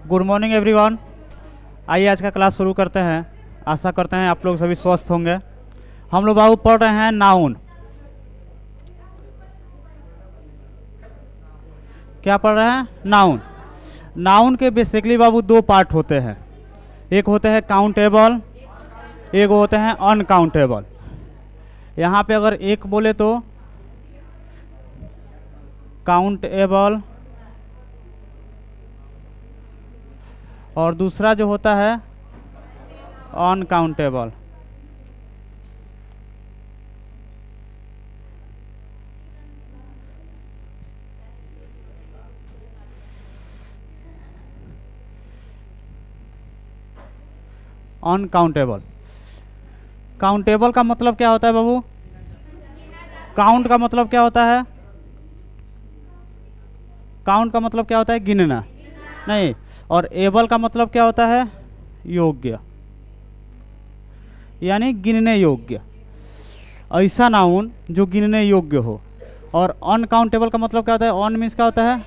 Good morning everyone. आइए आज का क्लास शुरू करते हैं। आशा करते हैं आप लोग सभी स्वस्थ होंगे। हम लोग बाबू पढ़ रहे हैं नाउन। क्या पढ़ रहे हैं? नाउन। नाउन के बेसिकली बाबू दो पार्ट होते हैं, एक होते हैं काउंटेबल, एक होते हैं अनकाउंटेबल। यहाँ पे अगर एक बोले तो काउंटेबल और दूसरा जो होता है अनकाउंटेबल। अनकाउंटेबल। काउंटेबल का मतलब क्या होता है बाबू? काउंट का मतलब क्या होता है? काउंट का मतलब क्या होता है? गिनना। नहीं। और एबल का मतलब क्या होता है? योग्य, यानी गिनने योग्य। ऐसा नाउन जो गिनने योग्य हो। और अनकाउंटेबल का मतलब क्या होता है? अन मीन्स क्या होता है?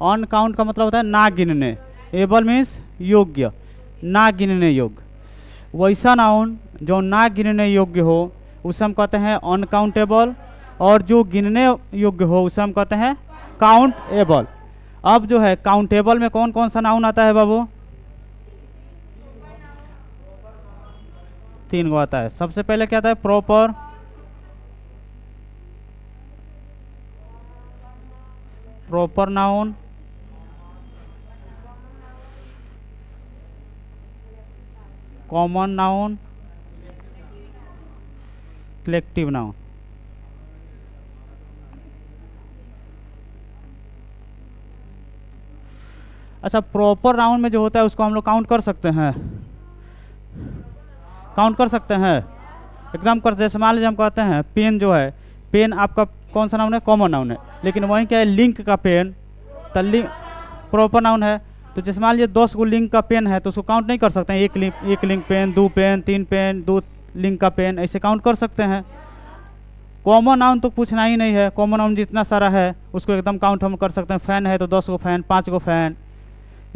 अनकाउंट का मतलब होता है ना गिनने, एबल मीन्स योग्य, ना गिनने योग्य। वैसा नाउन जो ना गिनने योग्य हो उसे हम कहते हैं अनकाउंटेबल, और जो गिनने योग्य हो उसे हम कहते हैं काउंटेबल। अब जो है काउंटेबल में कौन कौन सा नाउन आता है बाबू? 3 गो आता है। सबसे पहले क्या आता है? Proper, proper noun, common noun, collective noun. अच्छा, प्रॉपर नाउन में जो होता है उसको हम लोग काउंट कर सकते हैं, काउंट कर सकते हैं एकदम कर। जैसे मान लीजिए हम कहते हैं पेन जो है, पेन आपका कौन सा नाउन है? कॉमन नाउन है। लेकिन वहीं क्या है? लिंक का पेन, तो लिंक प्रॉपर नाउन है। तो जैसे मान लीजिए 10 गो लिंक का पेन है तो उसको काउंट नहीं कर सकते हैं। एक link pen, 2 pen, 3 pen, 2 link का पेन, ऐसे काउंट कर सकते हैं। कॉमन नाउन तो पूछना ही नहीं है। कॉमन नाउन जितना सारा है उसको एकदम काउंट हम कर सकते हैं। फैन है तो 10 गो फैन, 5 गो फैन,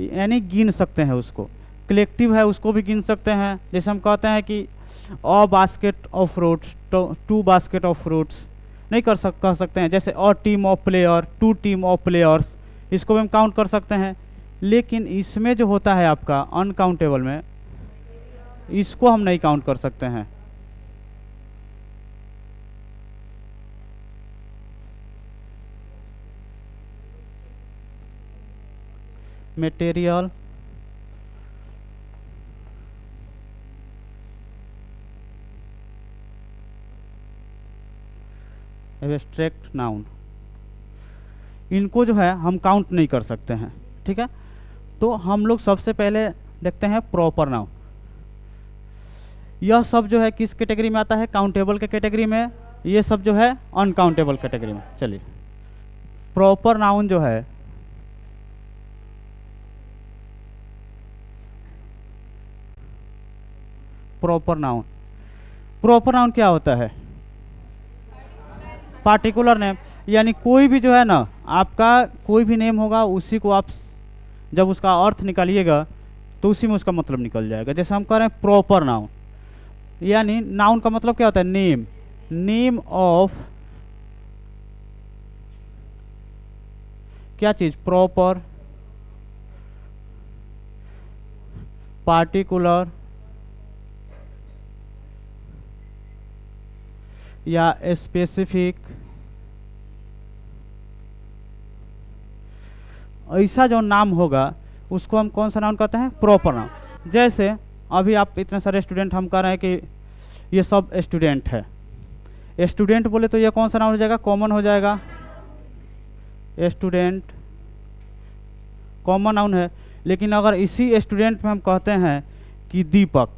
यानी गिन सकते हैं उसको। कलेक्टिव है उसको भी गिन सकते हैं। जैसे हम कहते हैं कि अ बास्केट ऑफ फ्रूट्स, तो 2 बास्केट ऑफ फ्रूट्स नहीं कह सकते हैं। जैसे a team of player, 2 team of players, इसको भी हम काउंट कर सकते हैं। लेकिन इसमें जो होता है आपका अनकाउंटेबल में, इसको हम नहीं काउंट कर सकते हैं। मटेरियल, एब्स्ट्रैक्ट नाउन, इनको जो है हम काउंट नहीं कर सकते हैं। ठीक है, तो हम लोग सबसे पहले देखते हैं प्रॉपर नाउन। यह सब जो है किस कैटेगरी में आता है? काउंटेबल के कैटेगरी में। ये सब जो है अनकाउंटेबल कैटेगरी में। चलिए, प्रॉपर नाउन जो है प्रॉपर नाउन, प्रॉपर नाउन क्या होता है? पार्टिकुलर नेम, यानी कोई भी जो है ना, आपका कोई भी नेम होगा उसी को आप जब उसका अर्थ निकालिएगा तो उसी में उसका मतलब निकल जाएगा। जैसे हम कह रहे हैं प्रॉपर नाउन, यानी नाउन का मतलब क्या होता है? नेम, नेम ऑफ क्या चीज? प्रॉपर, पार्टिकुलर या स्पेसिफिक, ऐसा जो नाम होगा उसको हम कौन सा नाउन कहते हैं? Proper noun. जैसे अभी आप इतने सारे स्टूडेंट, हम कह रहे हैं कि ये सब स्टूडेंट है। स्टूडेंट बोले तो ये कौन सा नाउन हो जाएगा? कॉमन हो जाएगा। स्टूडेंट कॉमन नाउन है। लेकिन अगर इसी स्टूडेंट में हम कहते हैं कि दीपक,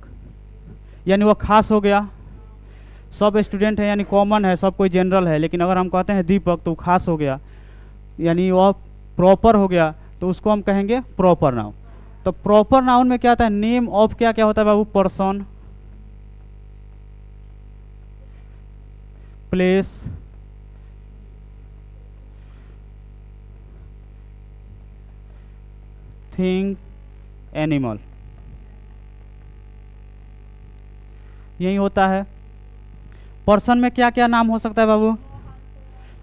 यानी वह खास हो गया। सब स्टूडेंट है यानी कॉमन है, सब कोई जनरल है। लेकिन अगर हम कहते हैं दीपक तो खास हो गया, यानी वह प्रॉपर हो गया, तो उसको हम कहेंगे प्रॉपर नाउन। तो प्रॉपर नाउन में क्या आता है? नेम ऑफ क्या क्या होता है बाबू? पर्सन, प्लेस, थिंग, एनिमल, यही होता है। पर्सन में क्या क्या नाम हो सकता है बाबू?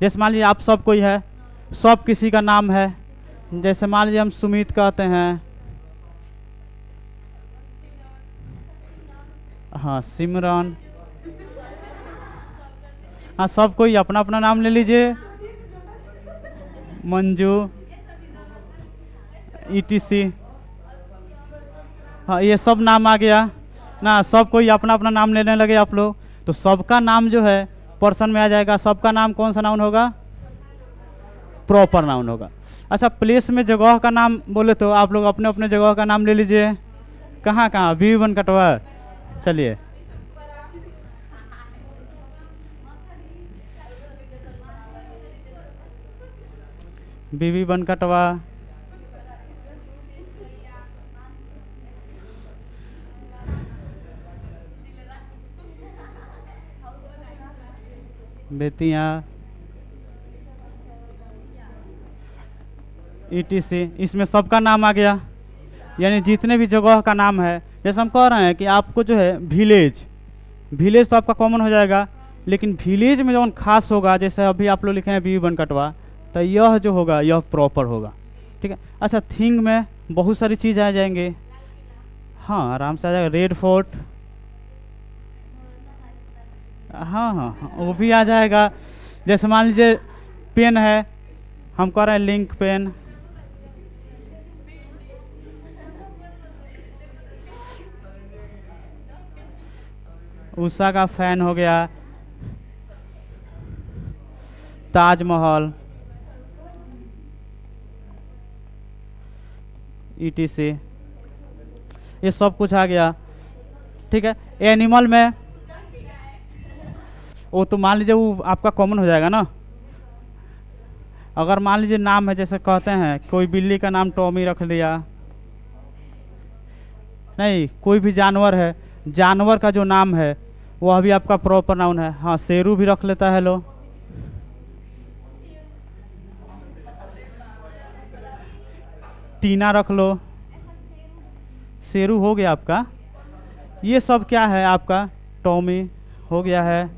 जैसे मान लीजिए आप सब कोई है, सब किसी का नाम है। जैसे मान लीजिए हम सुमित कहते हैं, हाँ सिमरन, हाँ सब कोई अपना अपना नाम ले लीजिए, मंजू, ETC, हाँ ये सब नाम आ गया ना। सब कोई अपना अपना नाम लेने लगे आप लोग, तो सबका नाम जो है पर्सन में आ जाएगा। सबका नाम कौन सा नाउन होगा? प्रॉपर नाउन होगा। अच्छा, प्लेस में जगह का नाम बोले तो आप लोग अपने अपने जगह का नाम ले लीजिए। कहाँ कहाँ? बीवी बनकटवा, चलिए बीवी बनकटवा, बेतिया, ETC, इसमें सबका नाम आ गया। यानी जितने भी जगह का नाम है, जैसे हम कह रहे हैं कि आपको जो है विलेज, विलेज तो आपका कॉमन हो जाएगा, लेकिन विलेज में जो खास होगा, जैसे अभी आप लोग लिखे हैं बीवी बनकटवा, तो यह जो होगा यह प्रॉपर होगा। ठीक है। अच्छा, थिंग में बहुत सारी चीज़ आ जाएंगे, हाँ आराम से आ जाएगा। रेड फोर्ट, हाँ हाँ हाँ वो भी आ जाएगा। जैसे मान लीजिए पेन है, हम कह रहे हैं लिंक पेन, उषा का फैन हो गया, ताजमहल, ETC, ये सब कुछ आ गया। ठीक है। एनिमल में वो तो मान लीजिए वो आपका कॉमन हो जाएगा ना। अगर मान लीजिए नाम है, जैसे कहते हैं कोई बिल्ली का नाम टॉमी रख लिया, नहीं कोई भी जानवर है, जानवर का जो नाम है वह भी आपका प्रॉपर नाउन है। हाँ शेरू भी रख लेता है लो, टीना रख लो, शेरू हो गया आपका। ये सब क्या है आपका? टॉमी हो गया है।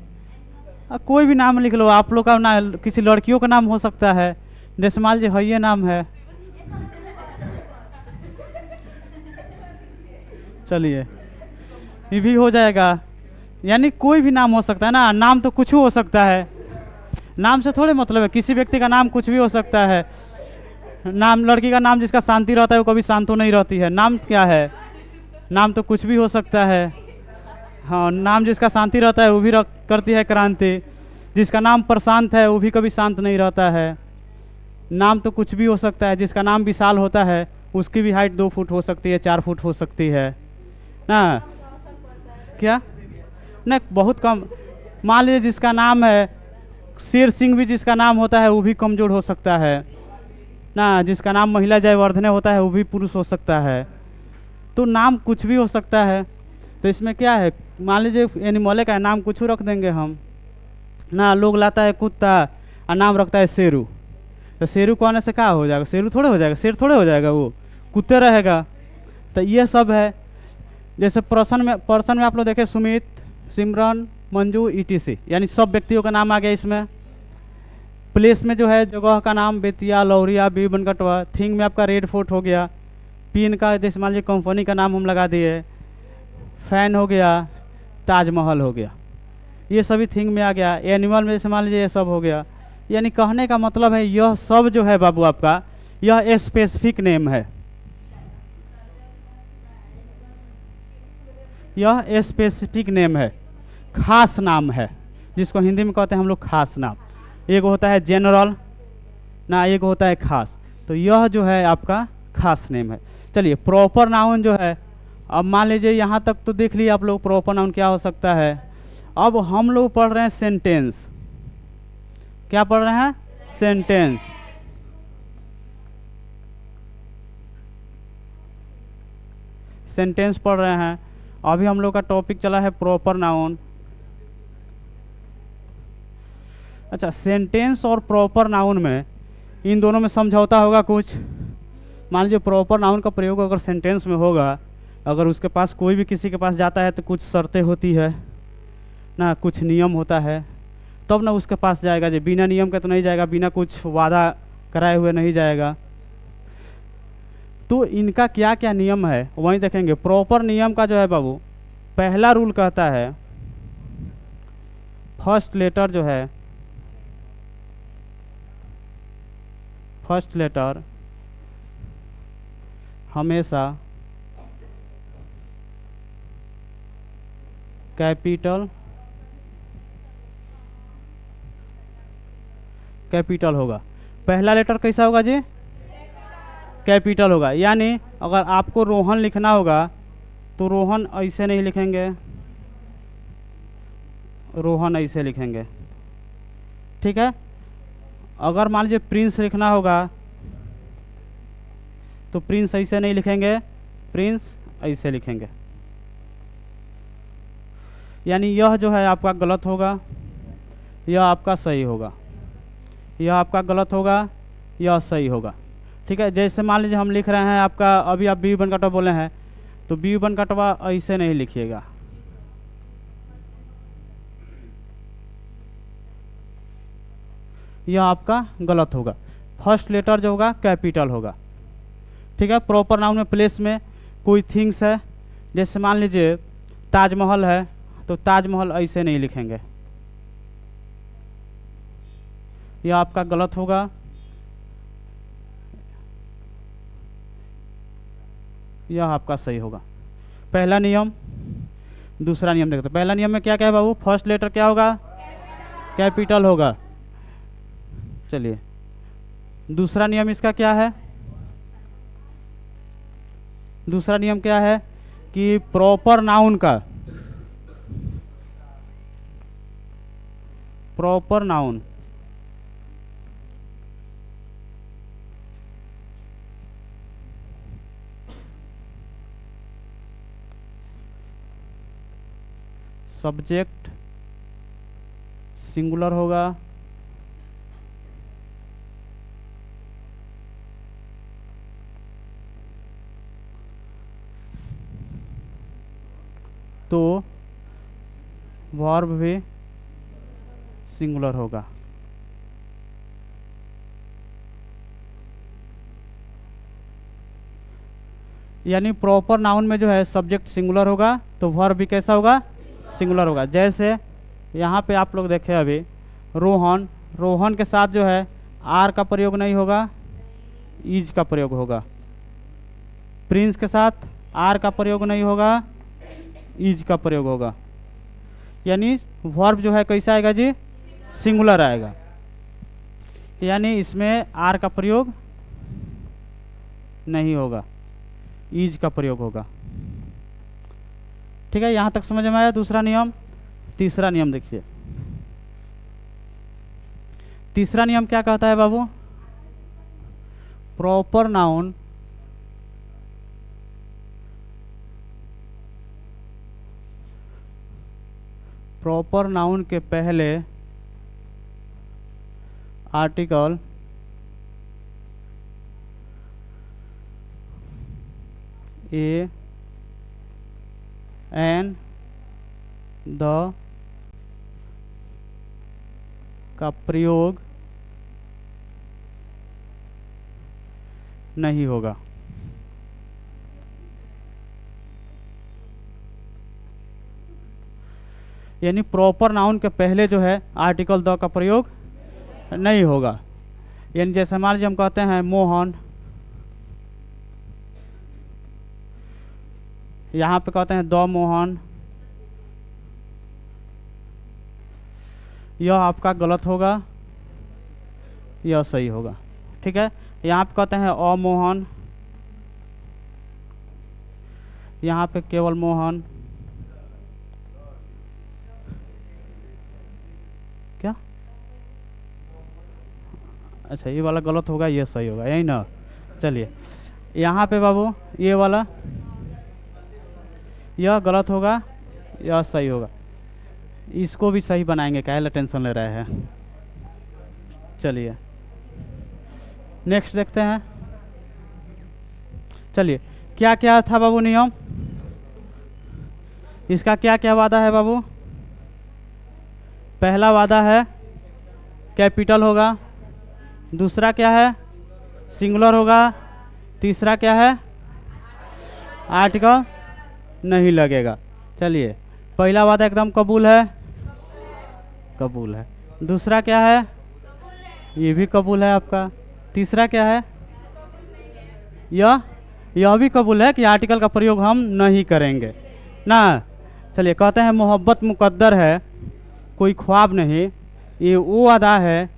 कोई भी नाम लिख लो आप लोग का, ना किसी लड़कियों का नाम हो सकता है, जैसे मान लीजिए ये नाम है, चलिए ये भी हो जाएगा। यानी कोई भी नाम हो सकता है ना, नाम तो कुछ हो सकता है, नाम से थोड़े मतलब है, किसी व्यक्ति का नाम कुछ भी हो सकता है। नाम, लड़की का नाम जिसका शांति रहता है वो कभी शांतो नहीं रहती है, नाम क्या है? नाम तो कुछ भी हो सकता है। हाँ, नाम जिसका शांति रहता है वो भी करती है क्रांति, जिसका नाम प्रशांत है वो भी कभी शांत नहीं रहता है। नाम तो कुछ भी हो सकता है। जिसका नाम विशाल होता है उसकी भी हाइट 2 फुट हो सकती है, 4 फुट हो सकती है ना। क्या? नहीं बहुत कम। मान लीजिए जिसका नाम है शेर सिंह, भी जिसका नाम होता है वो भी कमजोर हो सकता है ना। जिसका नाम महिला जयवर्धने होता है वो भी पुरुष हो सकता है। तो नाम कुछ भी हो सकता है। तो इसमें क्या है, मान लीजिए एनिमल का नाम कुछ रख देंगे हम ना। लोग लाता है कुत्ता और नाम रखता है शेरू, तो शेरू कहने से क्या हो जाएगा? शेरू थोड़े हो जाएगा, शेर थोड़े हो जाएगा, वो कुत्ते रहेगा। तो ये सब है। जैसे पर्सन में आप लोग देखें सुमित, सिमरन, मंजू, ETC, यानी सब व्यक्तियों का नाम आ गया इसमें। प्लेस में जो है जगह का नाम बेतिया, लौरिया, बीवी बनकटवा। थिंग में आपका रेड फोर्ट हो गया। पिन का जैसे मान लीजिए कंपनी का नाम हम लगा दिए। फैन हो गया, ताजमहल हो गया, ये सभी थिंग में आ गया। एनिमल में जैसे मान लीजिए ये सब हो गया। यानी कहने का मतलब है यह सब जो है बाबू आपका, यह स्पेसिफिक नेम है, यह स्पेसिफिक नेम है, खास नाम है, जिसको हिंदी में कहते हैं हम लोग खास नाम। एक होता है जनरल ना, एक होता है खास। तो यह जो है आपका खास नेम है। चलिए प्रॉपर नाउन जो है, अब मान लीजिए यहाँ तक तो देख लिया आप लोग प्रॉपर नाउन क्या हो सकता है। अब हम लोग पढ़ रहे हैं सेंटेंस। क्या पढ़ रहे हैं? सेंटेंस। सेंटेंस पढ़ रहे हैं। अभी हम लोग का टॉपिक चला है प्रॉपर नाउन। अच्छा, सेंटेंस और प्रॉपर नाउन में इन दोनों में समझौता होगा कुछ? मान लीजिए प्रॉपर नाउन का प्रयोग अगर सेंटेंस में होगा, अगर उसके पास कोई भी किसी के पास जाता है तो कुछ शर्तें होती है ना, कुछ नियम होता है, तब ना उसके पास जाएगा। जो बिना नियम के तो नहीं जाएगा, बिना कुछ वादा कराए हुए नहीं जाएगा। तो इनका क्या क्या नियम है वहीं देखेंगे। प्रॉपर नियम का जो है बाबू, पहला रूल कहता है फर्स्ट लेटर जो है, फर्स्ट लेटर हमेशा कैपिटल होगा। पहला लेटर कैसा होगा जी? कैपिटल होगा। यानी अगर आपको रोहन लिखना होगा तो रोहन ऐसे नहीं लिखेंगे, रोहन ऐसे लिखेंगे, ठीक है। अगर मान लीजिए प्रिंस लिखना होगा तो प्रिंस ऐसे नहीं लिखेंगे, प्रिंस ऐसे लिखेंगे। यानी यह जो है आपका गलत होगा, यह आपका सही होगा, यह आपका गलत होगा, यह सही होगा, ठीक है। जैसे मान लीजिए हम लिख रहे हैं आपका, अभी आप बी वन कटवा बोले हैं तो बी वन कटवा ऐसे नहीं लिखिएगा, यह आपका गलत होगा। फर्स्ट लेटर जो होगा कैपिटल होगा, ठीक है। प्रॉपर नाउन में प्लेस में कोई थिंग्स है, जैसे मान लीजिए ताजमहल है तो ताजमहल ऐसे नहीं लिखेंगे, यह आपका गलत होगा, यह आपका सही होगा। पहला नियम। दूसरा नियम देखते हैं। पहला नियम में क्या क्या है बाबू? फर्स्ट लेटर क्या होगा? कैपिटल होगा। चलिए दूसरा नियम इसका क्या है? दूसरा नियम क्या है कि प्रॉपर नाउन का, प्रॉपर नाउन सब्जेक्ट सिंगुलर होगा, तो वर्ब भी सिंगुलर होगा। यानी प्रॉपर नाउन में जो है सब्जेक्ट सिंगुलर होगा तो वर्ब भी कैसा होगा? सिंगुलर होगा। जैसे यहाँ पे आप लोग देखें अभी रोहन, रोहन के साथ जो है आर का प्रयोग नहीं होगा, इज का प्रयोग होगा। प्रिंस के साथ आर का प्रयोग नहीं होगा, इज का प्रयोग होगा। यानी वर्ब जो है कैसा आएगा जी? सिंगुलर आएगा। यानी इसमें आर का प्रयोग नहीं होगा, इज का प्रयोग होगा, ठीक है। यहाँ तक समझ में आया दूसरा नियम। तीसरा नियम देखिए। तीसरा नियम क्या कहता है बाबू? प्रॉपर नाउन प्रॉपर नाउन के पहले आर्टिकल ए एन द का प्रयोग नहीं होगा। यानी प्रॉपर नाउन के पहले जो है आर्टिकल द का प्रयोग नहीं होगा। यानी जैसे मान लीजिए हम कहते हैं मोहन, यहाँ पे कहते हैं द मोहन, यह आपका गलत होगा, यह सही होगा, ठीक है। यहाँ पे कहते हैं अ मोहन, यहाँ पे केवल मोहन, क्या? अच्छा ये वाला गलत होगा, ये सही होगा, यही ना। चलिए यहाँ पे बाबू ये वाला, यह गलत होगा, यह सही होगा। इसको भी सही बनाएंगे, काहे टेंशन ले रहे हैं। चलिए नेक्स्ट देखते हैं। चलिए, क्या क्या था बाबू नियम, इसका क्या क्या वादा है बाबू? पहला वादा है कैपिटल होगा, दूसरा क्या है सिंगुलर होगा, तीसरा क्या है आर्टिकल नहीं लगेगा। चलिए, पहला वादा एकदम कबूल है, कबूल है। दूसरा क्या है, ये भी कबूल है आपका। तीसरा क्या है, यह भी कबूल है कि आर्टिकल का प्रयोग हम नहीं करेंगे ना। चलिए, कहते हैं मोहब्बत मुकद्दर है कोई ख्वाब नहीं, ये वो अदा है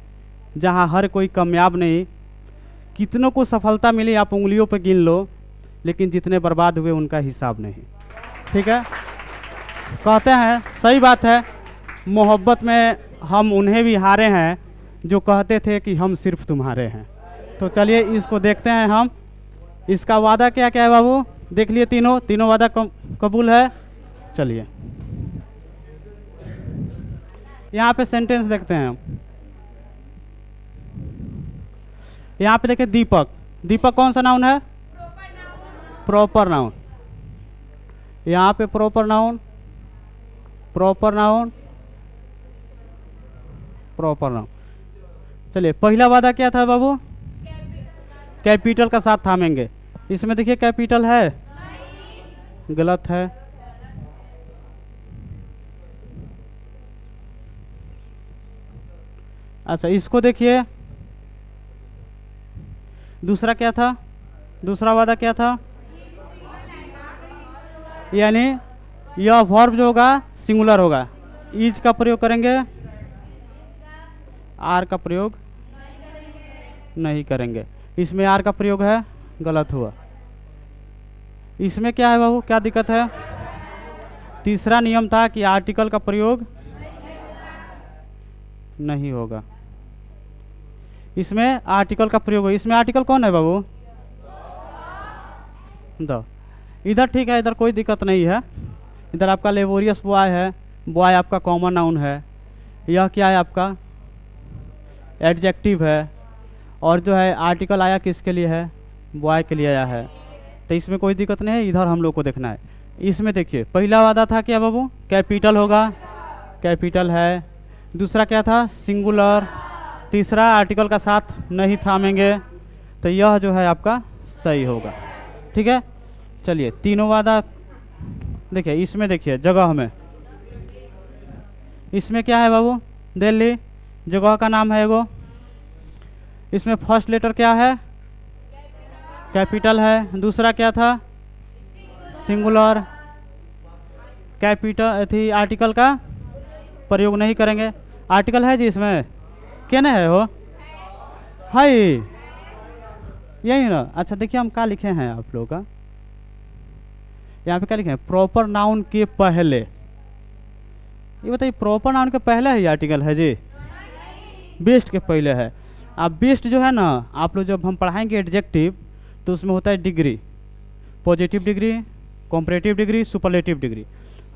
जहाँ हर कोई कामयाब नहीं। कितनों को सफलता मिली आप उंगलियों पर गिन लो, लेकिन जितने बर्बाद हुए उनका हिसाब नहीं। ठीक है, कहते हैं सही बात है, मोहब्बत में हम उन्हें भी हारे हैं जो कहते थे कि हम सिर्फ तुम्हारे हैं। तो चलिए इसको देखते हैं हम, इसका वादा क्या क्या है बाबू, देख लिए तीनों वादा कबूल है। चलिए यहाँ पे सेंटेंस देखते हैं हम। यहाँ पे देखिए दीपक, दीपक कौन सा नाउन है? Proper noun. यहाँ पे proper noun, proper noun, proper noun. चलिए, पहला वादा क्या था बाबू? कैपिटल का साथ थामेंगे। इसमें देखिए कैपिटल है, गलत है। अच्छा, इसको देखिए, दूसरा क्या था, दूसरा वादा क्या था? यानी यह वर्ब जो होगा सिंगुलर होगा, इज का प्रयोग करेंगे, आर का प्रयोग नहीं करेंगे। इसमें आर का प्रयोग है, गलत हुआ। इसमें क्या है बाबू, क्या दिक्कत है? तीसरा नियम था कि आर्टिकल का प्रयोग नहीं होगा, इसमें आर्टिकल का प्रयोग हो। इसमें आर्टिकल कौन है बाबू? द। इधर ठीक है, इधर कोई दिक्कत नहीं है। इधर आपका लेबोरियस बॉय है, बॉय आपका कॉमन नाउन है। यह क्या है आपका? एडजेक्टिव है। और जो है आर्टिकल आया किसके लिए है? बॉय के लिए आया है। तो इसमें कोई दिक्कत नहीं है, इधर हम लोग को देखना है। इसमें देखिए पहला वादा था क्या बाबू? कैपिटल होगा, कैपिटल है। दूसरा क्या था? सिंगुलर। तीसरा आर्टिकल का साथ नहीं थामेंगे। तो यह जो है आपका सही होगा। ठीक है, चलिए तीनों वादा देखिए। इसमें देखिए जगह में, इसमें क्या है बाबू? दिल्ली, जगह का नाम है एगो। इसमें फर्स्ट लेटर क्या है? कैपिटल है। दूसरा क्या था? सिंगुलर। कैपिटल थी, आर्टिकल का प्रयोग नहीं करेंगे। आर्टिकल है जी इसमें, क्या नहीं है? हो हाय, यही ना। अच्छा देखिए हम क्या लिखे हैं आप लोगों का, यहाँ पे क्या लिखे हैं? प्रॉपर नाउन के पहले। ये बताइए प्रॉपर नाउन के पहले है ये आर्टिकल है जी? बेस्ट के पहले है। अब बेस्ट जो है ना, आप लोग जब हम पढ़ाएंगे एडजेक्टिव तो उसमें होता है degree, positive degree, comparative degree, superlative degree.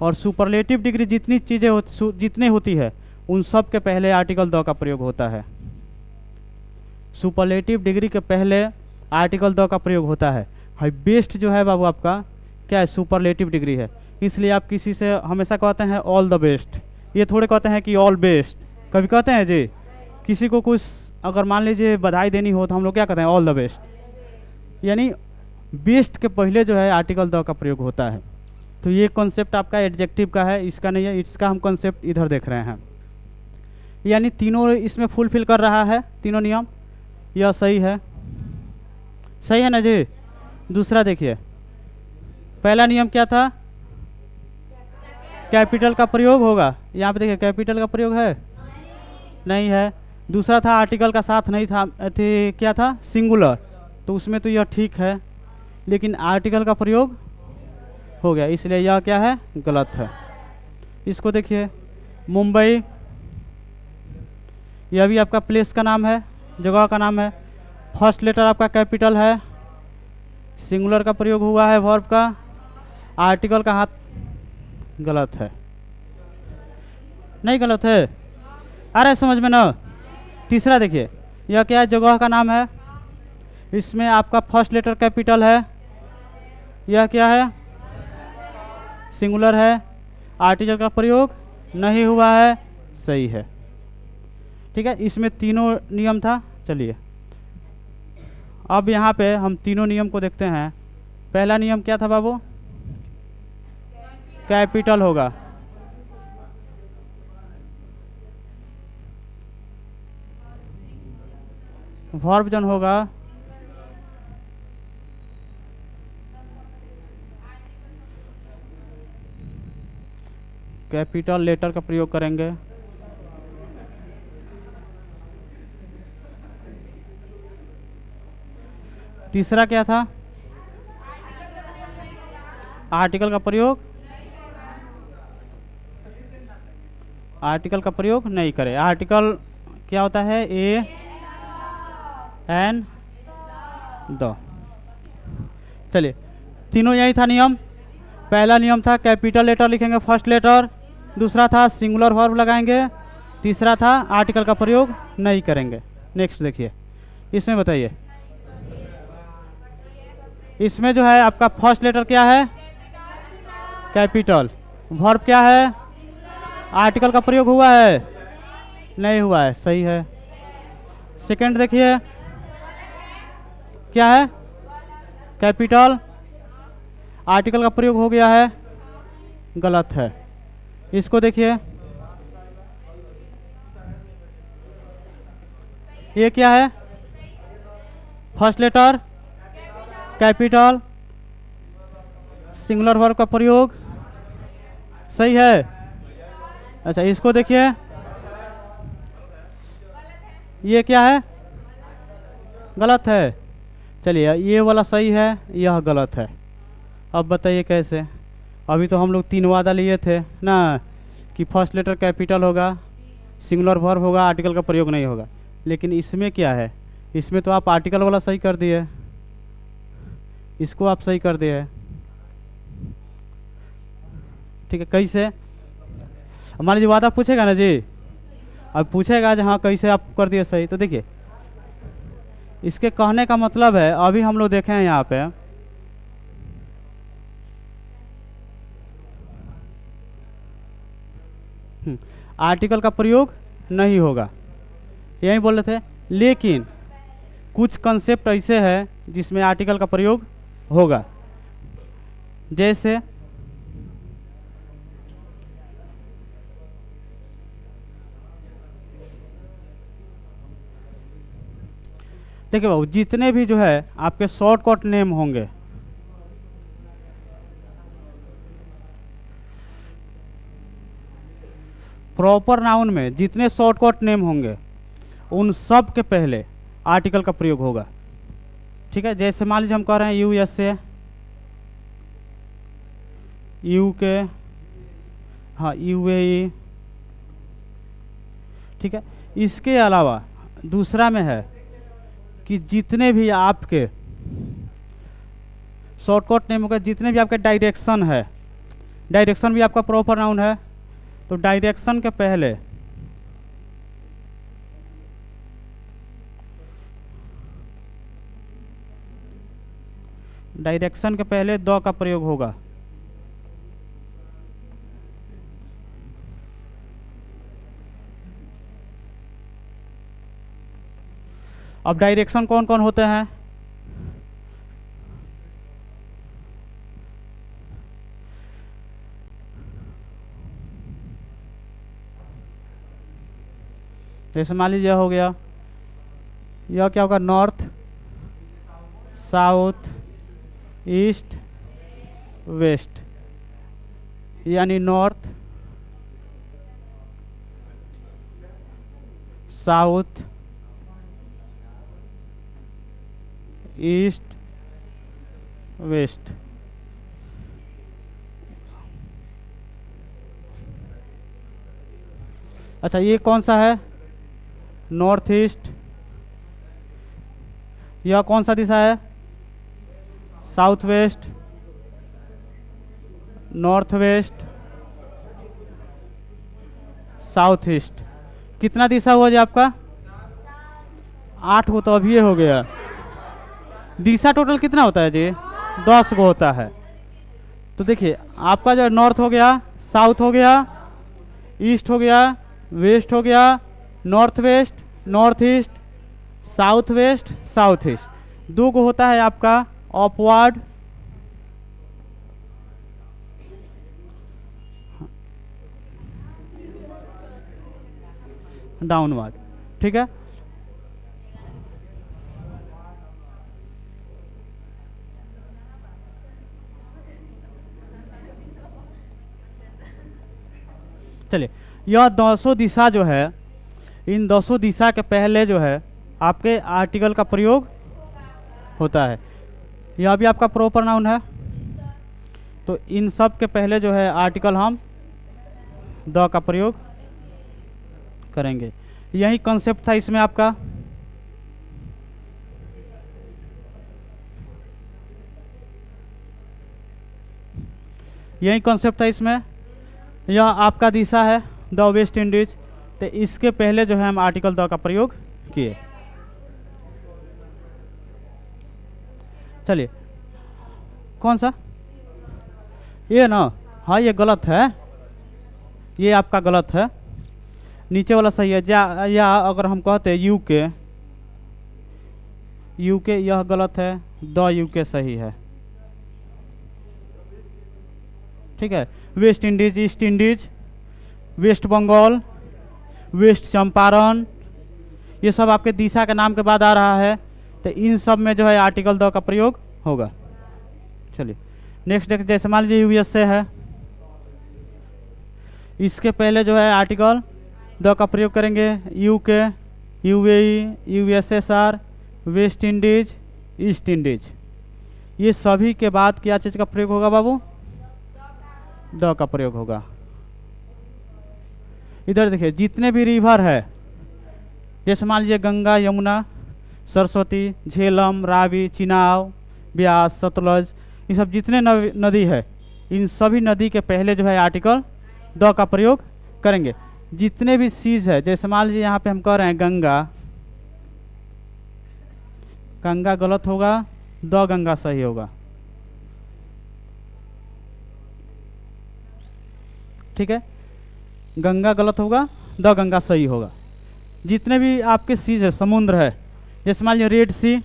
और सुपरलेटिव डिग्री जितनी चीज़ें जितने होती है उन सब के पहले आर्टिकल द का प्रयोग होता है। सुपरलेटिव डिग्री के पहले आर्टिकल द का प्रयोग होता है। हाई बेस्ट जो है बाबू आपका क्या है? सुपरलेटिव डिग्री है। इसलिए आप किसी से हमेशा कहते हैं ऑल द बेस्ट, ये थोड़े कहते हैं कि ऑल बेस्ट। कभी कहते हैं जी किसी को कुछ अगर मान लीजिए बधाई देनी हो तो हम लोग क्या कहते हैं? All the best. यानी बेस्ट के पहले जो है आर्टिकल द का प्रयोग होता है। तो ये कॉन्सेप्ट आपका एडजेक्टिव का है, इसका नहीं है। इसका हम कॉन्सेप्ट इधर देख रहे हैं। यानी तीनों इसमें फुलफिल कर रहा है, तीनों नियम। यह सही है, सही है ना जी? दूसरा देखिए, पहला नियम क्या था? कैपिटल का प्रयोग होगा। यहाँ पे देखिए कैपिटल का प्रयोग है, नहीं है। दूसरा था आर्टिकल का साथ नहीं था, क्या था? सिंगुलर। तो उसमें तो यह ठीक है, लेकिन आर्टिकल का प्रयोग हो गया, इसलिए यह क्या है? गलत है। इसको देखिए मुंबई, यह भी आपका प्लेस का नाम है, जगह का नाम है। फर्स्ट लेटर आपका कैपिटल है, सिंगुलर का प्रयोग हुआ है वर्ब का, आर्टिकल का हाथ गलत है। नहीं गलत है? अरे समझ में ना। तीसरा देखिए, यह क्या है? जगह का नाम है। इसमें आपका फर्स्ट लेटर कैपिटल है, यह क्या है, सिंगुलर है। आर्टिकल का प्रयोग नहीं हुआ है, सही है। ठीक है, इसमें तीनों नियम था। चलिए अब यहाँ पे हम तीनों नियम को देखते हैं। पहला नियम क्या था बाबू, कैपिटल होगा। वर्ब जन होगा कैपिटल लेटर का प्रयोग करेंगे। तीसरा क्या था, आर्टिकल का प्रयोग, आर्टिकल का प्रयोग नहीं करे। आर्टिकल क्या होता है, ए एन द। चलिए तीनों यही था नियम। पहला नियम था कैपिटल लेटर लिखेंगे फर्स्ट लेटर, दूसरा था सिंगुलर वर्ब लगाएंगे, तीसरा था आर्टिकल का प्रयोग नहीं करेंगे। नेक्स्ट देखिए, इसमें बताइए, इसमें जो है आपका फर्स्ट लेटर क्या है, कैपिटल। वर्ब क्या है, आर्टिकल का प्रयोग हुआ है, नहीं हुआ है, सही है। सेकंड देखिए क्या है, कैपिटल, आर्टिकल का प्रयोग हो गया है, गलत है। इसको देखिए, ये क्या है, first letter capital, singular verb का प्रयोग, सही है। अच्छा इसको देखिए, ये क्या है, गलत है। चलिए ये वाला सही है, यह गलत है। अब बताइए कैसे। अभी तो हम लोग 3 वादा लिए थे ना, कि फर्स्ट लेटर कैपिटल होगा, सिंगुलर वर्ब होगा, आर्टिकल का प्रयोग नहीं होगा। लेकिन इसमें क्या है, इसमें तो आप आर्टिकल वाला सही कर दिए, इसको आप सही कर दिए। ठीक है, कैसे, मान लीजिए वादा पूछेगा ना जी, अब पूछेगा जहाँ कैसे आप कर दिए सही। तो देखिए इसके कहने का मतलब है, अभी हम लोग देखे हैं यहाँ पे आर्टिकल का प्रयोग नहीं होगा, यही बोल रहे थे। लेकिन कुछ कंसेप्ट ऐसे है जिसमें आर्टिकल का प्रयोग होगा, जैसे देखिए बाबू, जितने भी जो है आपके शॉर्टकट नेम होंगे, प्रॉपर नाउन में जितने शॉर्टकट नेम होंगे उन सब के पहले आर्टिकल का प्रयोग होगा। ठीक है, जैसे मान लीजिए हम कह रहे हैं USA, UK, हाँ UAE। ठीक है, इसके अलावा दूसरा में है कि जितने भी आपके शॉर्टकट नेम होगा, जितने भी आपके डायरेक्शन है, डायरेक्शन भी आपका प्रॉपर नाउन है, तो डायरेक्शन के पहले द का प्रयोग होगा। अब डायरेक्शन कौन कौन होते हैं, जैसे मान लीजिए हो गया, यह क्या होगा, नॉर्थ, साउथ, ईस्ट, वेस्ट, यानी नॉर्थ, साउथ, ईस्ट, वेस्ट। अच्छा ये कौन सा है, नॉर्थ ईस्ट। यह कौन सा दिशा है, south west, north west, south east. कितना दिशा हुआ जी आपका, 8 को, तो अभी ये हो गया। दिशा टोटल कितना होता है जी, 10 को होता है। तो देखिए आपका जो नॉर्थ हो गया, साउथ हो गया, ईस्ट हो गया, वेस्ट हो गया, north west, north east, south west, south east. दो को होता है आपका अपवर्ड, डाउनवर्ड। ठीक है, चलिए यह 200 दिशा जो है, इन 200 दिशा के पहले जो है आपके आर्टिकल का प्रयोग होता है। यह भी आपका प्रॉपर नाउन है, तो इन सब के पहले जो है आर्टिकल हम द का प्रयोग करेंगे। यही कॉन्सेप्ट था इसमें आपका। यही कॉन्सेप्ट था इसमें। यह आपका दिशा है द वेस्ट इंडीज, तो इसके पहले जो है हम आर्टिकल द का प्रयोग किए। चलिए कौन सा, ये ना, हाँ ये गलत है, ये आपका गलत है, नीचे वाला सही है। या अगर हम कहते यूके, यूके यह गलत है, द यूके सही है। ठीक है, West Indies, East Indies, West Bengal, West Champaran, ये सब आपके दिशा के नाम के बाद आ रहा है, तो इन सब में जो है आर्टिकल द का प्रयोग होगा। चलिए नेक्स्ट देख, जैसे मान लीजिए यूएसए है, इसके पहले जो है आर्टिकल द का प्रयोग करेंगे। UK, UAE, USSR, waste Indies, East Indies, ये सभी के बाद क्या चीज़ का प्रयोग होगा बाबू? द का प्रयोग होगा। इधर देखिए जितने भी रिवर है, जैसे मान लीजिए गंगा, यमुना, सरस्वती, झेलम, रावी, चिनाब, ब्यास, सतलज, ये सब जितने नदी है, इन सभी नदी के पहले जो है आर्टिकल द का प्रयोग करेंगे। जितने भी सीज है, जैसे मान लीजिए यहाँ पे हम कह रहे हैं गंगा, गंगा गलत होगा, द गंगा सही होगा। ठीक है, गंगा गलत होगा, द गंगा सही होगा। जितने भी आपके सीज है, समुद्र है, जैसे मान लीजिए रेड सी,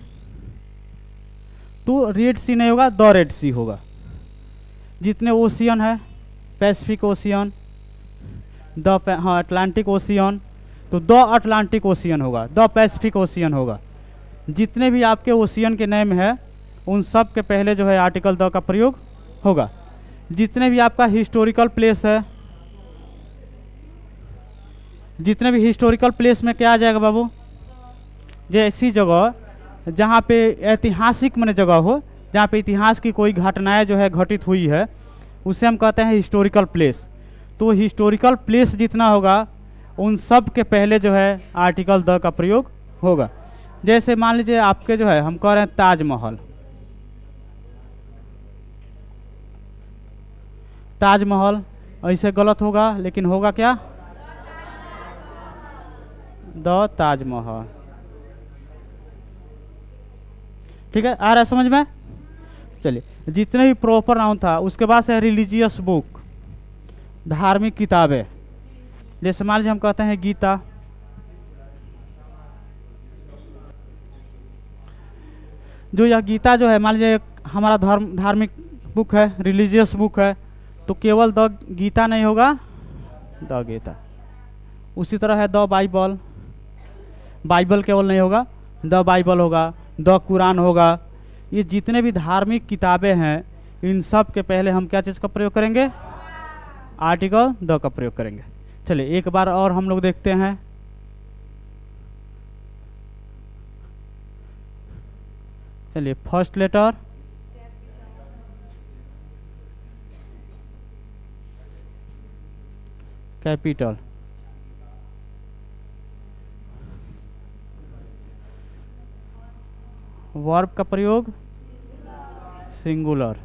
तो रेड सी नहीं होगा, द रेड सी होगा। जितने ओशियन है, पैसिफिक ओशियन, हाँ अटलांटिक ओशियन, तो द अटलांटिक ओशियन होगा, द पैसिफिक ओशियन होगा। जितने भी आपके ओशियन के नेम है, उन सब के पहले जो है आर्टिकल द का प्रयोग होगा। जितने भी आपका हिस्टोरिकल प्लेस है, जितने भी हिस्टोरिकल प्लेस में क्या आ जाएगा बाबू? जैसी जगह जहाँ पे ऐतिहासिक माने जगह हो, जहाँ पे इतिहास की कोई घटनाएं जो है घटित हुई है, उसे हम कहते हैं हिस्टोरिकल प्लेस। तो हिस्टोरिकल प्लेस जितना होगा, उन सब के पहले जो है आर्टिकल द का प्रयोग होगा। जैसे मान लीजिए आपके जो है हम कह रहे हैं ताजमहल, ताजमहल ऐसे गलत होगा, लेकिन होगा क्या? द ताजमहल। ठीक है, आ रहा है समझ में? चलिए जितने भी प्रॉपर नाउन था, उसके बाद से रिलीजियस बुक, धार्मिक किताबें, जैसे मान लीजिए हम कहते हैं गीता, जो यह गीता जो है मान लीजिए हमारा धार्मिक बुक है, रिलीजियस बुक है, तो केवल द गीता नहीं होगा, द गीता। उसी तरह है द बाइबल, बाइबल केवल नहीं होगा, द बाइबल होगा, द कुरान होगा। ये जितने भी धार्मिक किताबें हैं, इन सब के पहले हम क्या चीज़ का प्रयोग करेंगे? आर्टिकल द का प्रयोग करेंगे। चलिए एक बार और हम लोग देखते हैं। चलिए फर्स्ट लेटर, कैपिटल, वर्ब का प्रयोग सिंगुलर,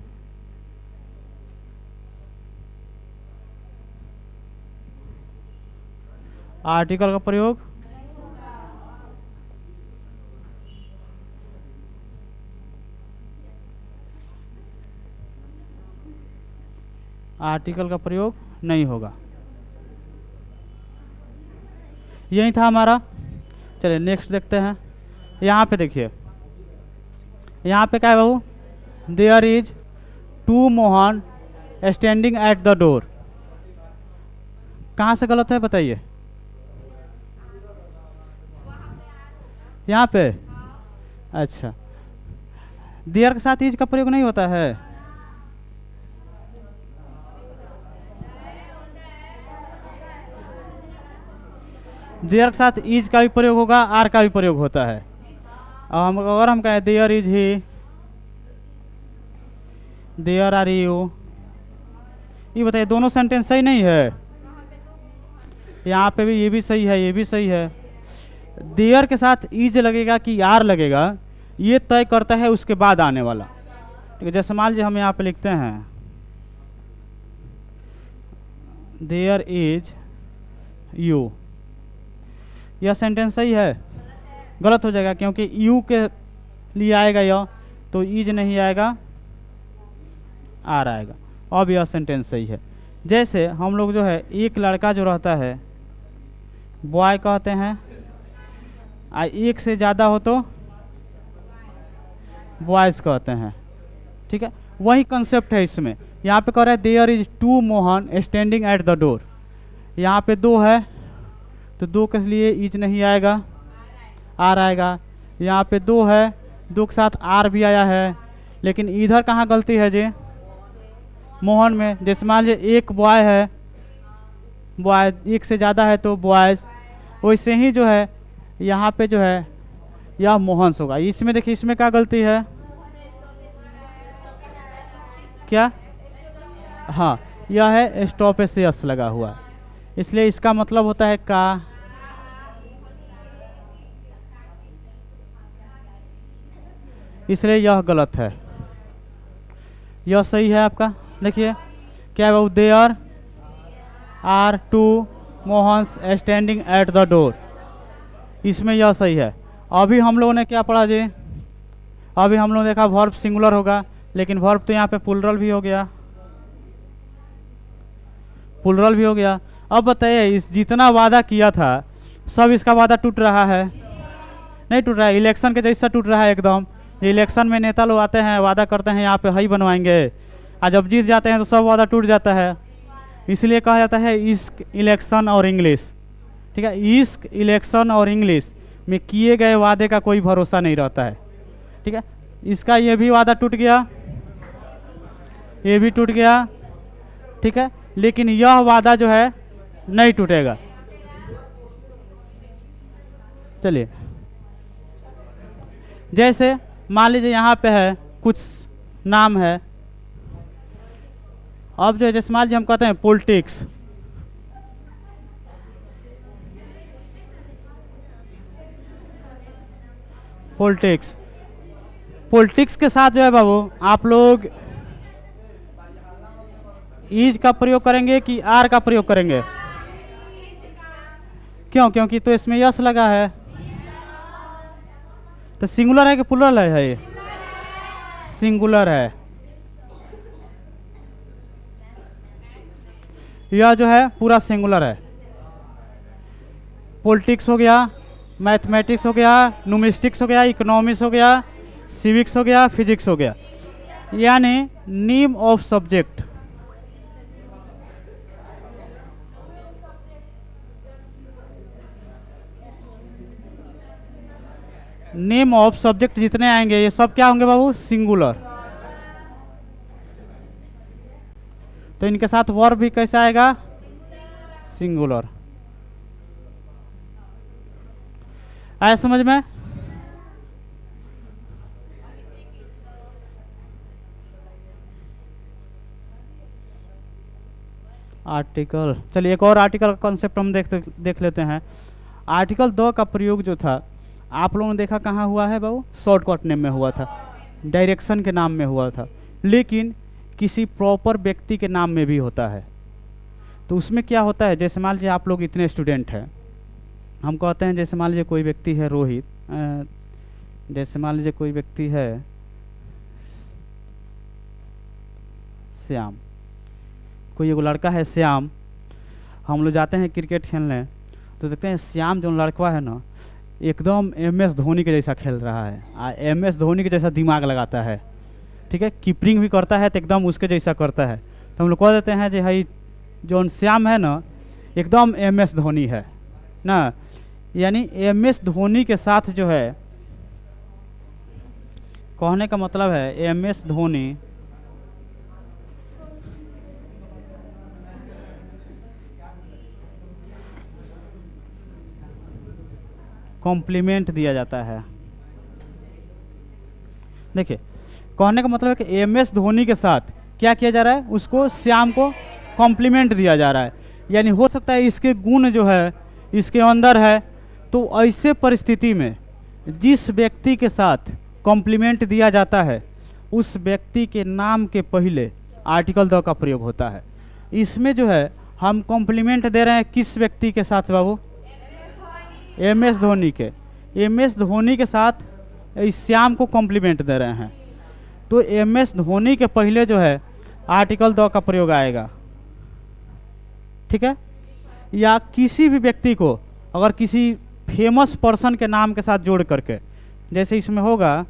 आर्टिकल का प्रयोग आर्टिकल का प्रयोग नहीं होगा। यही था हमारा। चलिए नेक्स्ट देखते हैं। यहाँ पे देखिए, यहाँ पे क्या है बाबू, there is two Mohan standing at the door. कहाँ से गलत है बताइए? यहाँ पे अच्छा, देयर के साथ इज का प्रयोग नहीं होता है। देयर के साथ इज का भी प्रयोग होगा, आर का भी प्रयोग होता है। और अगर हम कहें there is he, there are you, ये बताइए दोनों सेंटेंस सही नहीं है? यहाँ पे भी ये भी सही है, ये भी सही है। देयर के साथ इज लगेगा कि आर लगेगा, ये तय करता है उसके बाद आने वाला। ठीक है, जैसे मान लीजिए हम यहाँ पे लिखते हैं देयर इज यू, यह सेंटेंस सही है? गलत हो जाएगा, क्योंकि यू के लिए आएगा यह, तो इज नहीं आएगा, आर आएगा। अब यह सेंटेंस सही है। जैसे हम लोग जो है, एक लड़का जो रहता है बॉय कहते हैं, एक से ज़्यादा हो तो बॉयज़ कहते हैं। ठीक है, वही कंसेप्ट है इसमें। यहाँ पे कह रहा है there is two Mohan standing at the door. यहाँ पे दो है तो दो के लिए इज नहीं आएगा, आर आएगा। यहाँ पे दो है, दो के साथ आर भी आया है, लेकिन इधर कहाँ गलती है जी? मोहन में। जैसे मान लीजिए एक बॉय है, बॉय एक से ज़्यादा है तो बॉयज़, वैसे ही जो है यहाँ पे जो है यह मोहन्स होगा। इसमें देखिए, इसमें क्या गलती है? क्या? हाँ, यह है स्टॉप से यस लगा हुआ, इसलिए इसका मतलब होता है का। इसलिए यह गलत है, यह सही है आपका। देखिए क्या है बाबू, there are two Mohans standing at the door, इसमें यह सही है। अभी हम लोगों ने क्या पढ़ा जी? अभी हम लोगों ने देखा वर्ब सिंगुलर होगा, लेकिन वर्ब तो यहाँ पे प्लुरल भी हो गया, प्लुरल भी हो गया। अब बताइए, इस जितना वादा किया था सब इसका वादा टूट रहा है? नहीं टूट रहा है, इलेक्शन के जैसा टूट रहा है एकदम। इलेक्शन में नेता लोग आते हैं, वादा करते हैं यहाँ पे हई बनवाएंगे, और जब जीत जाते हैं तो सब वादा टूट जाता है। इसलिए कहा जाता है इश्क, इलेक्शन और इंग्लिश। ठीक है, इश्क, इलेक्शन और इंग्लिश में किए गए वादे का कोई भरोसा नहीं रहता है। ठीक है, इसका ये भी वादा टूट गया, ये भी टूट गया। ठीक है, लेकिन यह वादा जो है नहीं टूटेगा। चलिए, जैसे मान लीजिए यहाँ पे है कुछ नाम है, अब जो है जैसे मान लीजिए हम कहते हैं पॉलिटिक्स, पॉलिटिक्स, पॉलिटिक्स के साथ जो है बाबू आप लोग इज का प्रयोग करेंगे कि आर का प्रयोग करेंगे? क्यों? क्योंकि तो इसमें यस लगा है, तो सिंगुलर है कि प्लुरल है? ये सिंगुलर है। यह जो है पूरा सिंगुलर है। पॉलिटिक्स हो गया, मैथमेटिक्स हो गया, न्यूमिस्टिक्स हो गया, इकोनॉमिक्स हो गया, सिविक्स हो गया, फिजिक्स हो गया, यानी name of subject. Name of subject जितने आएंगे ये सब क्या होंगे बाबू? सिंगुलर। तो इनके साथ वर्ब भी कैसे आएगा? सिंगुलर। आया समझ में? आर्टिकल, चलिए एक और आर्टिकल का कॉन्सेप्ट हम देख लेते हैं। आर्टिकल 2 का प्रयोग जो था आप लोगों ने देखा कहाँ हुआ है बाबू? शॉर्टकट नेम में हुआ था, डायरेक्शन के नाम में हुआ था, लेकिन किसी प्रॉपर व्यक्ति के नाम में भी होता है। तो उसमें क्या होता है, जैसे मान लीजिए आप लोग इतने स्टूडेंट हैं, हम कहते हैं जैसे मान लीजिए कोई व्यक्ति है रोहित, जैसे मान लीजिए कोई व्यक्ति है श्याम, कोई एगो लड़का है श्याम, हम लोग जाते हैं क्रिकेट खेलने तो देखते हैं श्याम जो लड़का है ना एकदम MS धोनी के जैसा खेल रहा है, MS धोनी के जैसा दिमाग लगाता है, ठीक है, कीपरिंग भी करता है तो एकदम उसके जैसा करता है। तो हम लोग कह देते हैं कि भाई जो श्याम है ना एकदम MS धोनी है ना, यानी MS धोनी के साथ जो है, कहने का मतलब है MS धोनी कॉम्प्लीमेंट दिया जाता है। देखिए कहने का मतलब है कि MS धोनी के साथ क्या किया जा रहा है, उसको श्याम को कॉम्प्लीमेंट दिया जा रहा है। यानी हो सकता है इसके गुण जो है इसके अंदर है, तो ऐसे परिस्थिति में जिस व्यक्ति के साथ कॉम्प्लीमेंट दिया जाता है उस व्यक्ति के नाम के पहले आर्टिकल द का प्रयोग होता है। इसमें जो है हम कॉम्प्लीमेंट दे रहे हैं किस व्यक्ति के साथ बाबू, MS धोनी के, MS धोनी के साथ इस श्याम को कॉम्प्लीमेंट दे रहे हैं, तो MS धोनी के पहले जो है आर्टिकल द का प्रयोग आएगा, ठीक है। या किसी भी व्यक्ति को अगर किसी फेमस पर्सन के नाम के साथ जोड़ करके, जैसे इसमें होगा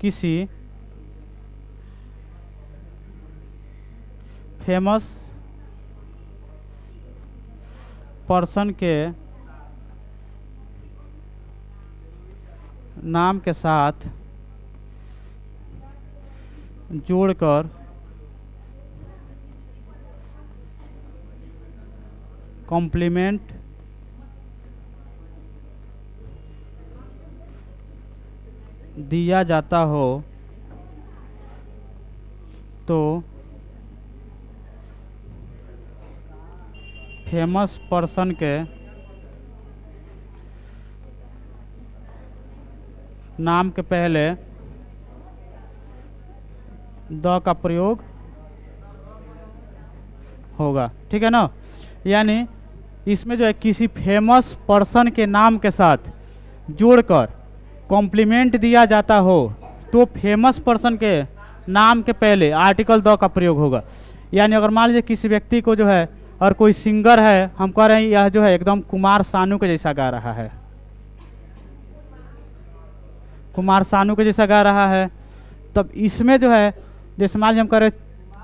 किसी फेमस पर्सन के नाम के साथ जोड़कर कॉम्प्लीमेंट दिया जाता हो तो फेमस पर्सन के नाम के पहले द का प्रयोग होगा, ठीक है ना। यानी इसमें जो है किसी फेमस पर्सन के नाम के साथ जोड़कर कॉम्प्लीमेंट दिया जाता हो तो फेमस पर्सन के नाम के पहले आर्टिकल द का प्रयोग होगा। यानी अगर मान लीजिए किसी व्यक्ति को जो है और कोई सिंगर है, हम कह रहे हैं यह जो है एकदम कुमार सानू के जैसा गा रहा है, कुमार सानू के जैसा गा रहा है, तब इसमें जो है जैसे मान लीजिए हम कह रहे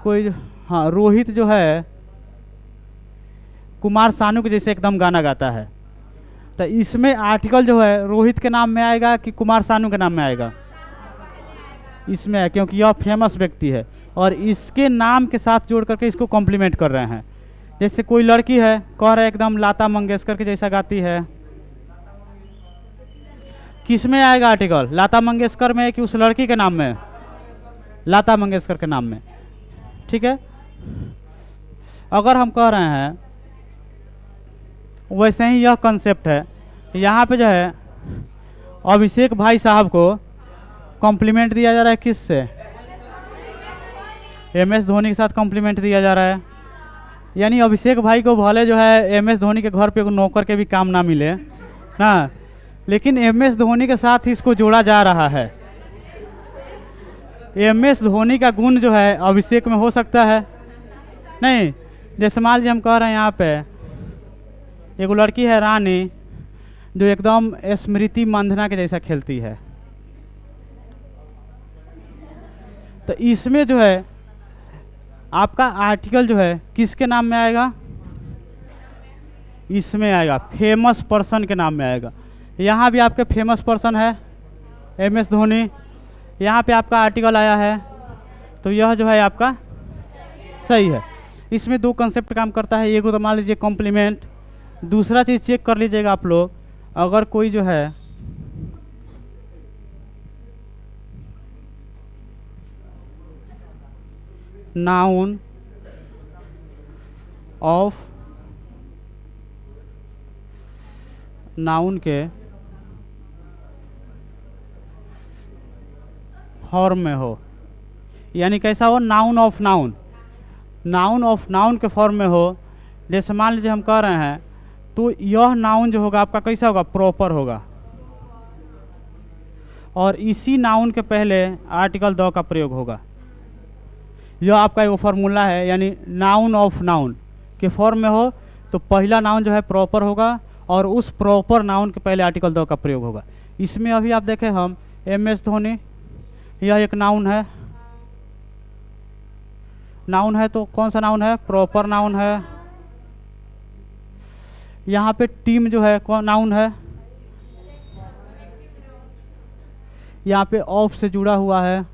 कोई, हाँ रोहित जो है कुमार सानू के जैसे एकदम गाना गाता है, तो इसमें आर्टिकल जो है रोहित के नाम में आएगा कि कुमार सानू के नाम में आएगा, इसमें है, क्योंकि यह फेमस व्यक्ति है और इसके नाम के साथ जोड़ करके इसको कॉम्प्लीमेंट कर रहे हैं। जैसे कोई लड़की है, कह रहे एकदम लता मंगेशकर के जैसा गाती है, किस में आएगा आर्टिकल, लता मंगेशकर में कि उस लड़की के नाम में, लता मंगेशकर के नाम में, ठीक है। अगर हम कह रहे हैं वैसे ही यह कंसेप्ट है, यहाँ पे जो है अभिषेक भाई साहब को कॉम्प्लीमेंट दिया जा रहा है किससे, MS धोनी के साथ कॉम्प्लीमेंट दिया जा रहा है। यानी अभिषेक भाई को भले जो है MS धोनी के घर पे नौकर के भी काम ना मिले ना, लेकिन MS धोनी के साथ ही इसको जोड़ा जा रहा है। MS धोनी का गुण जो है अभिषेक में हो सकता है नहीं। जैसे मान लीजिए हम कह रहे हैं यहाँ पे एक लड़की है रानी जो एकदम स्मृति मंधना के जैसा खेलती है, तो इसमें जो है आपका आर्टिकल जो है किसके नाम में आएगा, इसमें आएगा फेमस पर्सन के नाम में आएगा। यहाँ भी आपके फेमस पर्सन है MS धोनी, यहाँ पे आपका आर्टिकल आया है, तो यह जो है आपका सही है। इसमें दो कंसेप्ट काम करता है, एक तो मान लीजिए कॉम्प्लीमेंट, दूसरा चीज़ चेक कर लीजिएगा आप लोग, अगर कोई जो है नाउन ऑफ नाउन के फॉर्म में हो, यानी कैसा हो, noun of noun, noun of noun के फॉर्म में हो। जैसे मान लीजिए हम कह रहे हैं तो यह नाउन जो होगा आपका कैसा होगा, प्रॉपर होगा, और इसी नाउन के पहले आर्टिकल द का प्रयोग होगा। यह आपका एक फॉर्मूला है, यानी नाउन ऑफ नाउन के फॉर्म में हो तो पहला नाउन जो है प्रॉपर होगा और उस प्रॉपर नाउन के पहले आर्टिकल द का प्रयोग होगा। इसमें अभी आप देखें हम MS धोनी, यह एक नाउन है। नाउन है तो कौन सा नाउन है? प्रॉपर नाउन है। यहाँ पे टीम जो है कौन नाउन है? यहाँ पे ऑफ से जुड़ा हुआ है,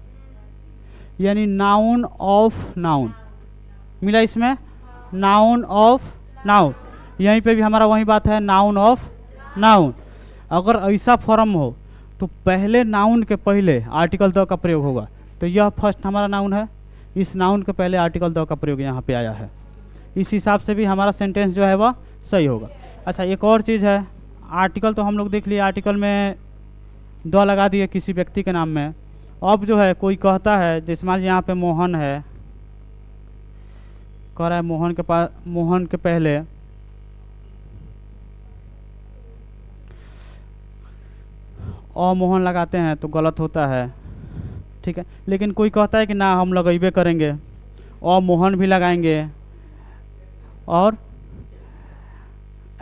यानी नाउन ऑफ नाउन मिला इसमें, नाउन ऑफ नाउन। यहीं पे भी हमारा वही बात है, नाउन ऑफ नाउन। अगर ऐसा फॉर्म हो तो पहले नाउन के पहले आर्टिकल द का प्रयोग होगा। तो यह फर्स्ट हमारा नाउन है, इस नाउन के पहले आर्टिकल द का प्रयोग यहाँ पे आया है। इस हिसाब से भी हमारा सेंटेंस जो है वह सही होगा। अच्छा, एक और चीज़ है, आर्टिकल तो हम लोग देख लिए, आर्टिकल में द लगा दिए किसी व्यक्ति के नाम में। अब जो है कोई कहता है, जैसे मान लीजिए यहाँ पे मोहन है, कह रहा है मोहन के पास, मोहन के पहले मोहन लगाते हैं तो गलत होता है, ठीक है। लेकिन कोई कहता है कि ना हम लगेबे करेंगे, मोहन भी लगाएंगे और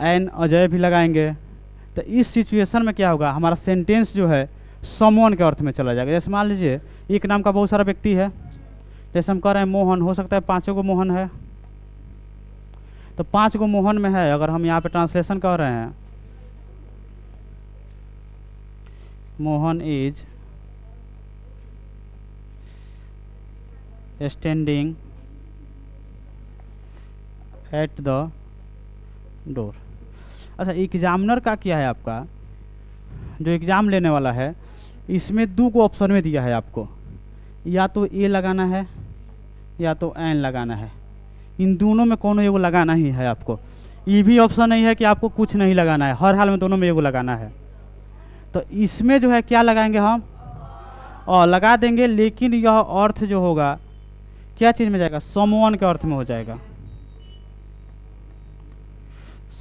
एन अजय भी लगाएंगे। तो इस सिचुएशन में क्या होगा, हमारा सेंटेंस जो है समवन के अर्थ में चला जाएगा। जैसे मान लीजिए एक नाम का बहुत सारा व्यक्ति है, जैसे हम कह रहे हैं मोहन, हो सकता है 5 गो मोहन है, तो 5 गो मोहन में है। अगर हम यहाँ पे ट्रांसलेशन कर रहे हैं, Mohan is standing at the door. अच्छा, एग्जामिनर का क्या है, आपका जो एग्ज़ाम लेने वाला है, इसमें 2 को ऑप्शन में दिया है आपको, या तो ए लगाना है या तो एन लगाना है। इन दोनों में कोनो एगो लगाना ही है आपको। ये भी ऑप्शन नहीं है कि आपको कुछ नहीं लगाना है, हर हाल में दोनों में एगो लगाना है। तो इसमें जो है क्या लगाएंगे हम, और लगा देंगे, लेकिन यह अर्थ जो होगा क्या चीज़ में जाएगा, समवन के अर्थ में हो जाएगा।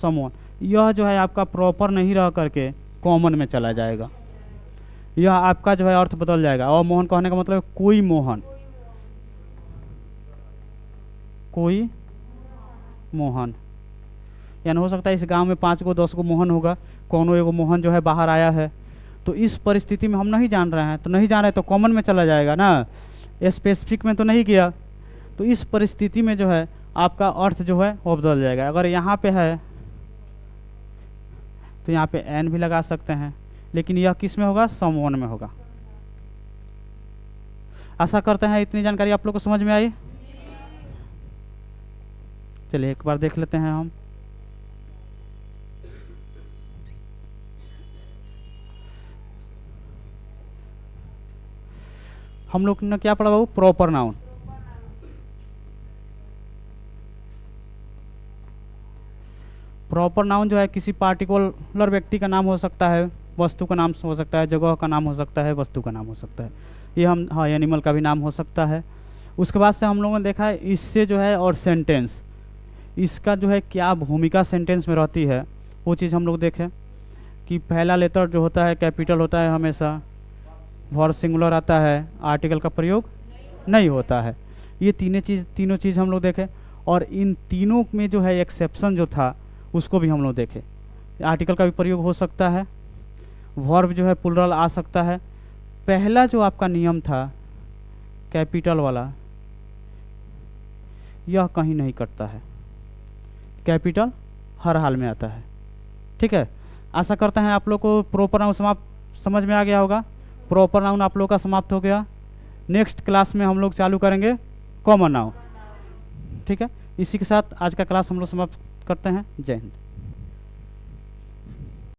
समवन, यह जो है आपका प्रॉपर नहीं रह करके कॉमन में चला जाएगा। यह आपका जो है अर्थ बदल जाएगा। और मोहन कहने का मतलब कोई मोहन, कोई मोहन, यानी हो सकता है इस गांव में 5 गो 10 गो मोहन होगा, कोनो एगो मोहन जो है बाहर आया है। तो इस परिस्थिति में हम नहीं जान रहे हैं, तो नहीं जान रहे तो कॉमन में चला जाएगा ना, स्पेसिफिक में तो नहीं किया। तो इस परिस्थिति में जो है आपका अर्थ जो है वो बदल जाएगा। अगर यहाँ पे है तो यहाँ पे एन भी लगा सकते हैं, लेकिन यह किस में होगा, समवन में होगा। आशा करते हैं इतनी जानकारी आप लोग को समझ में आई। चलिए एक बार देख लेते हैं हम लोग ने क्या पढ़ा बाबू, प्रॉपर नाउन। प्रॉपर नाउन जो है किसी पार्टिकुलर व्यक्ति का नाम हो सकता है, वस्तु का नाम हो सकता है, जगह का नाम हो सकता है, वस्तु का नाम हो सकता है। ये हम हाँ एनिमल का भी नाम हो सकता है। उसके बाद से हम लोगों ने देखा है इससे जो है, और सेंटेंस इसका जो है क्या भूमिका सेंटेंस में रहती है, वो चीज़ हम लोग देखें कि पहला लेटर जो होता है कैपिटल होता है हमेशा, वर्ब सिंगुलर आता है, आर्टिकल का प्रयोग नहीं होता है। ये तीनों चीज़ हम लोग देखें, और इन तीनों में जो है एक्सेप्शन जो था उसको भी हम लोग देखें। आर्टिकल का भी प्रयोग हो सकता है, वर्ब जो है प्लुरल आ सकता है। पहला जो आपका नियम था कैपिटल वाला, यह कहीं नहीं कटता है, कैपिटल हर हाल में आता है, ठीक है। आशा करते हैं आप लोग को प्रॉपर नाउन समझ में आ गया होगा। प्रॉपर नाउन आप लोग का समाप्त हो गया। नेक्स्ट क्लास में हम लोग चालू करेंगे कॉमन नाउन, ठीक है। इसी के साथ आज का क्लास हम लोग समाप्त करते हैं। जय हिंद।